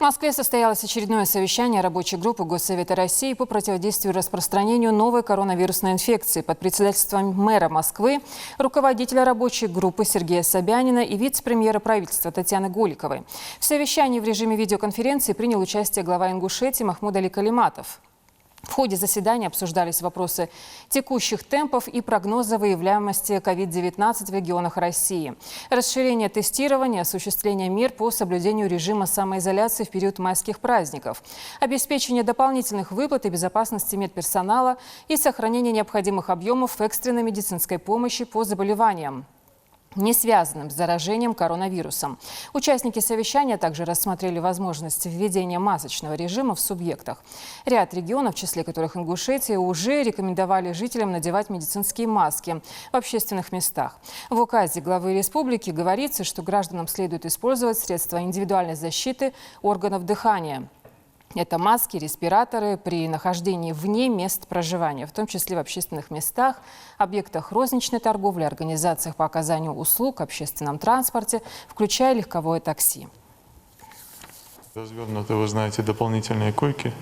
Москве состоялось очередное совещание рабочей группы Госсовета России по противодействию распространению новой коронавирусной инфекции под председательством мэра Москвы, руководителя рабочей группы Сергея Собянина и вице-премьера правительства Татьяны Голиковой. В совещании в режиме видеоконференции принял участие глава Ингушетии Махмуд Али Калиматов. В ходе заседания обсуждались вопросы текущих темпов и прогноза выявляемости COVID-19 в регионах России, расширение тестирования, осуществление мер по соблюдению режима самоизоляции в период майских праздников, обеспечение дополнительных выплат и безопасности медперсонала и сохранение необходимых объемов экстренной медицинской помощи по заболеваниям, не связанным с заражением коронавирусом. Участники совещания также рассмотрели возможность введения масочного режима в субъектах. Ряд регионов, в числе которых Ингушетия, уже рекомендовали жителям надевать медицинские маски в общественных местах. В указе главы республики говорится, что гражданам следует использовать средства индивидуальной защиты органов дыхания. Это маски, респираторы при нахождении вне мест проживания, в том числе в общественных местах, объектах розничной торговли, организациях по оказанию услуг, общественном транспорте, включая легковое такси. Развернуты, вы знаете, дополнительные койки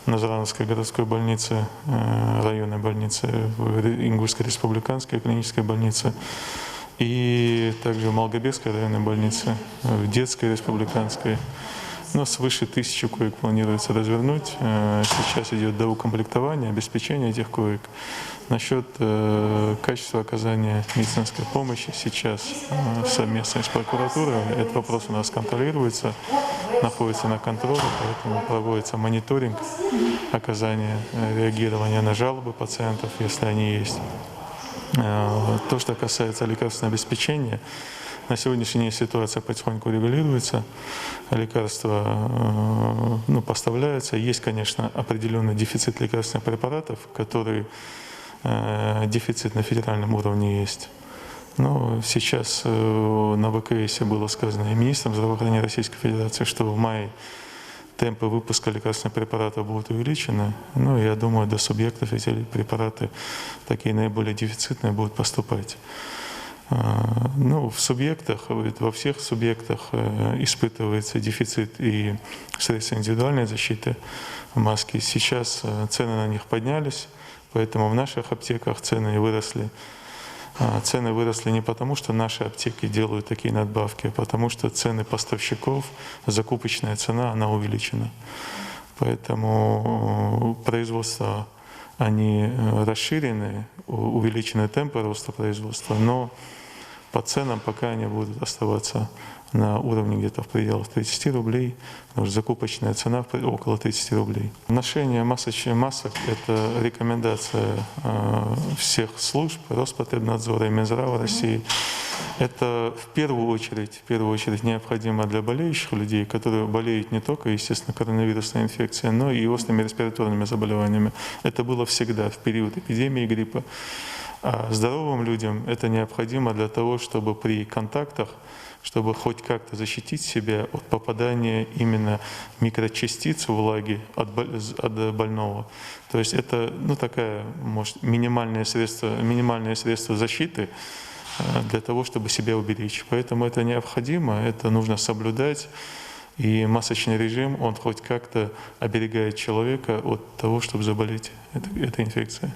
на Назарановской городской больнице, районной больнице, в Ингушской республиканской клинической больнице и также в Малгобекской районной больнице, в детской республиканской. Но свыше 1000 коек планируется развернуть. Сейчас идет доукомплектование, обеспечение этих коек. Насчет качества оказания медицинской помощи сейчас совместно с прокуратурой этот вопрос у нас контролируется, находится на контроле, поэтому проводится мониторинг оказания, реагирования на жалобы пациентов, если они есть. То, что касается лекарственного обеспечения, на сегодняшний день ситуация потихоньку регулируется, лекарства поставляются. Есть, конечно, определенный дефицит лекарственных препаратов, который дефицит на федеральном уровне есть. Но сейчас на ВКС было сказано и министром здравоохранения Российской Федерации, что в мае темпы выпуска лекарственных препаратов будут увеличены. Ну, я думаю, до субъектов эти препараты, такие наиболее дефицитные, будут поступать. Ну, в субъектах, во всех субъектах испытывается дефицит и средств индивидуальной защиты, маски. Сейчас цены на них поднялись, поэтому в наших аптеках цены выросли. Цены выросли не потому, что наши аптеки делают такие надбавки, а потому что цены поставщиков, закупочная цена, она увеличена. Поэтому производство, они расширены, увеличены темпы роста производства, но по ценам пока они будут оставаться на уровне где-то в пределах 30 рублей, потому что закупочная цена около 30 рублей. Ношение масок – это рекомендация всех служб, Роспотребнадзора и Минздрава России. Это в первую очередь необходимо для болеющих людей, которые болеют не только, естественно, коронавирусной инфекцией, но и острыми респираторными заболеваниями. Это было всегда в период эпидемии гриппа. А здоровым людям это необходимо для того, чтобы при контактах, чтобы хоть как-то защитить себя от попадания именно микрочастиц влаги от больного. То есть это такая, может, минимальное средство защиты для того, чтобы себя уберечь. Поэтому это необходимо, это нужно соблюдать. И масочный режим, он хоть как-то оберегает человека от того, чтобы заболеть этой инфекцией.